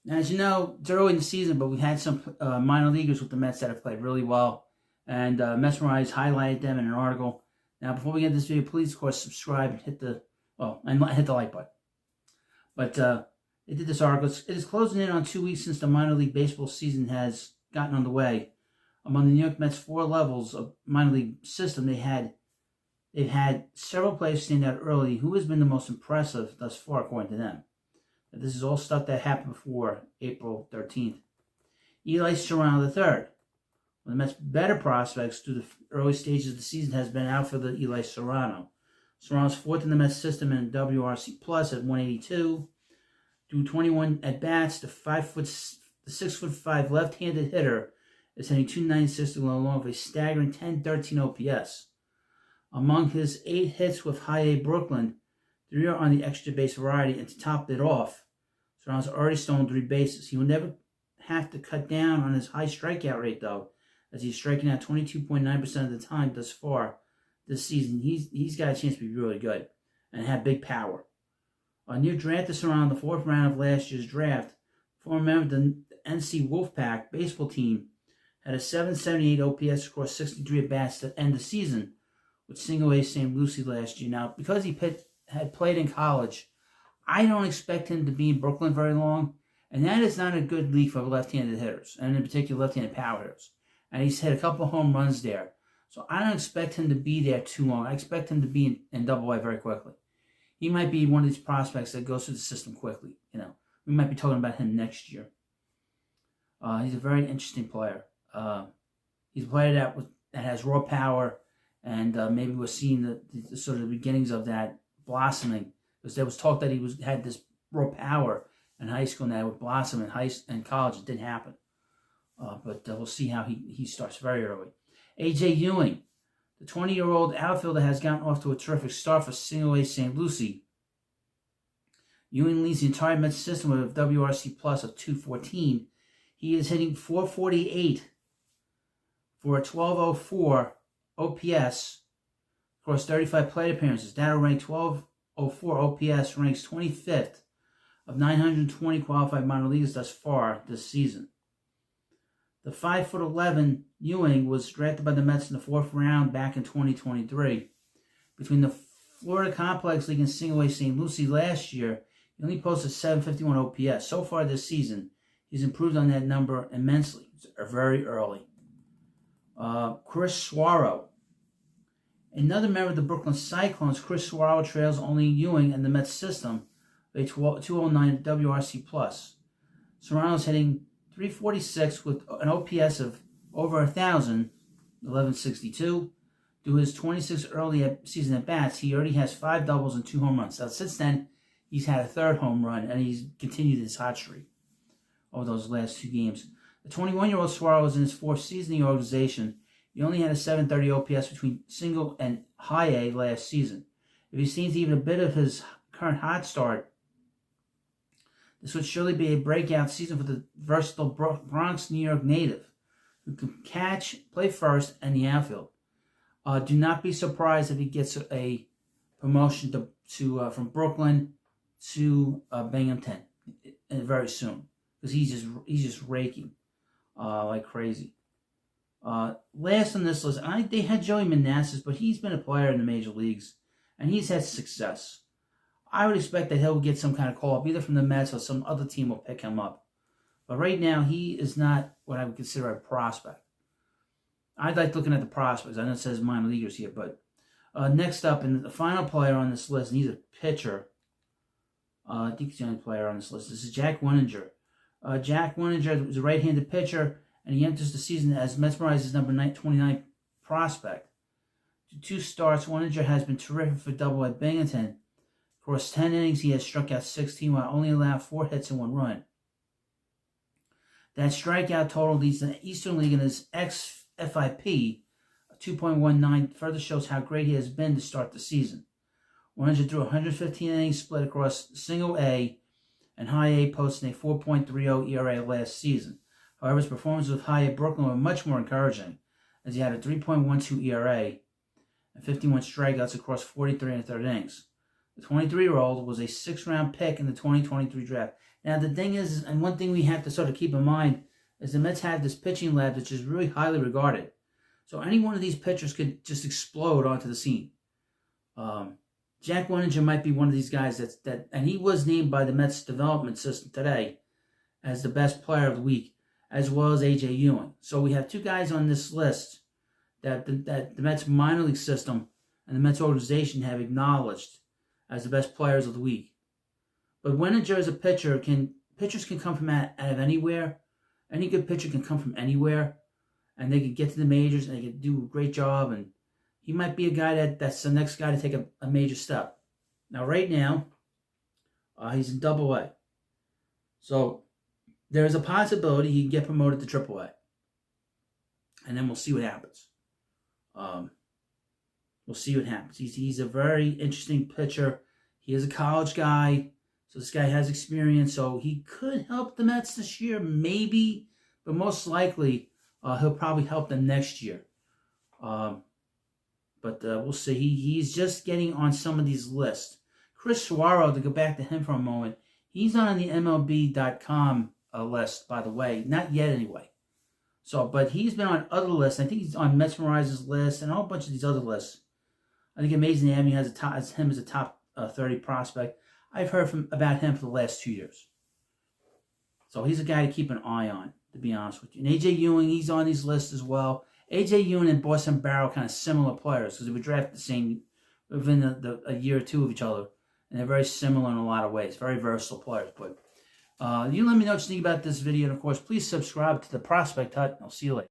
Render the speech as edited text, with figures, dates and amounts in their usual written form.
As you know, it's early in the season, but we had some minor leaguers with the Mets that have played really well, and Mesmerize highlighted them in an article. Now, before we get this video, please, of course, subscribe and hit the like button. But they did this article. It is closing in on 2 weeks since the minor league baseball season has gotten underway. Among the New York Mets' 4 levels of minor league system, they've had several players stand out early. Who has been the most impressive thus far, according to them? This is all stuff that happened before April 13th. Eli Serrano III, one of the Mets' better prospects through the early stages of the season, has been outfielder Eli Serrano. Serrano's 4th in the Mets system in WRC Plus at 182. Through 21 at-bats, the 6'5" left-handed hitter is hitting .296 along with a staggering .1013 OPS. Among his 8 hits with High A Brooklyn, 3 are on the extra base variety, and to top it off, Serrano's already stolen 3 bases. He will never have to cut down on his high strikeout rate, though, as he's striking out 22.9% of the time thus far this season. He's got a chance to be really good and have big power. Near drafted Serrano in the 4th round of last year's draft, former member of the NC Wolfpack baseball team, had a .778 OPS across 63 at-bats to end the season with single-A St. Lucie last year. Now, because he had played in college, I don't expect him to be in Brooklyn very long, and that is not a good league for left-handed hitters, and in particular left-handed power hitters. And he's hit a couple of home runs there, so I don't expect him to be there too long. I expect him to be in Double-A very quickly. He might be one of these prospects that goes through the system quickly. We might be talking about him next year. He's a very interesting player. He's a player that has raw power, and maybe we're seeing the sort of the beginnings of that blossoming, because there was talk that he had this raw power in high school, and that would blossom in college. It didn't happen, but we'll see how he starts very early. A.J. Ewing, the 20-year-old outfielder, has gotten off to a terrific start for single-A St. Lucie. Ewing leads the entire Mets system with a WRC plus of 214. He is hitting .448 for a 1204 OPS across 35 plate appearances. That will rank 1204 OPS, ranks 25th of 920 qualified minor leaguers thus far this season. The 5'11" Ewing was drafted by the Mets in the 4th round back in 2023. Between the Florida Complex League and Single-A St. Lucie last year, he only posted 751 OPS. So far this season, he's improved on that number immensely. It's very early. Chris Suaro. Another member of the Brooklyn Cyclones, Chris Suaro trails only Ewing in the Mets system with a 209 WRC+. Serrano's hitting .346 with an OPS of over 1,000, 1162. Through his 26 early season at-bats, he already has 5 doubles and 2 home runs. So since then, he's had a 3rd home run, and he's continued his hot streak over those last 2 games. The 21-year-old Suaro is in his 4th season in the organization. He only had a .730 OPS between single and high A last season. If he sees even a bit of his current hot start, this would surely be a breakout season for the versatile Bronx, New York native, who can catch, play first, and the outfield. Do not be surprised if he gets a promotion from Brooklyn to Binghamton very soon, because he's just raking like crazy. Last on this list, they had Joey Meneses, but he's been a player in the major leagues, and he's had success. I would expect that he'll get some kind of call-up, either from the Mets or some other team will pick him up. But right now, he is not what I would consider a prospect. I like looking at the prospects. I know it says minor leaguers here, but next up, and the final player on this list, and he's a pitcher. I think he's the only player on this list. This is Jack Winninger. Jack Winninger is a right-handed pitcher, and he enters the season as Mesmerize's number 29 prospect. To 2 starts, Winninger has been terrific for Double-A Binghamton. Across 10 innings, he has struck out 16 while only allowed 4 hits and 1 run. That strikeout total leads the Eastern League in his xFIP, 2.19, further shows how great he has been to start the season. Winninger threw 115 innings split across Single-A and High A, posting a 4.30 ERA last season. However, his performances with High A Brooklyn were much more encouraging, as he had a 3.12 ERA and 51 strikeouts across 43 1/3 innings. The 23-year-old was a 6th-round pick in the 2023 draft. Now, the thing is, and one thing we have to sort of keep in mind, is the Mets have this pitching lab which is really highly regarded. So any one of these pitchers could just explode onto the scene. Jack Weninger might be one of these guys and he was named by the Mets development system today as the best player of the week, as well as A.J. Ewing. So we have two guys on this list that the Mets minor league system and the Mets organization have acknowledged as the best players of the week. But Weninger as a pitcher, pitchers can come from out of anywhere. Any good pitcher can come from anywhere, and they can get to the majors and they can do a great job. And he might be a guy that's the next guy to take a major step. Now, right now, he's in Double-A, so there's a possibility he can get promoted to Triple-A, and then we'll see what happens. We'll see what happens. He's a very interesting pitcher. He is a college guy. So this guy has experience, so he could help the Mets this year, maybe, but most likely he'll probably help them next year. But we'll see. He's just getting on some of these lists. Chris Suarez, to go back to him for a moment, he's not on the MLB.com list, by the way. Not yet, anyway. So, but he's been on other lists. I think he's on Mesmerizer's list and a whole bunch of these other lists. I think Amazing Avenue has him as a top 30 prospect. I've heard about him for the last 2 years. So he's a guy to keep an eye on, to be honest with you. And A.J. Ewing, he's on these lists as well. A.J. Ewing and Boston Barrow are kind of similar players because they were drafted the same within a year or two of each other. And they're very similar in a lot of ways. Very versatile players. But you let me know what you think about this video. And, of course, please subscribe to the Prospect Hut. And I'll see you later.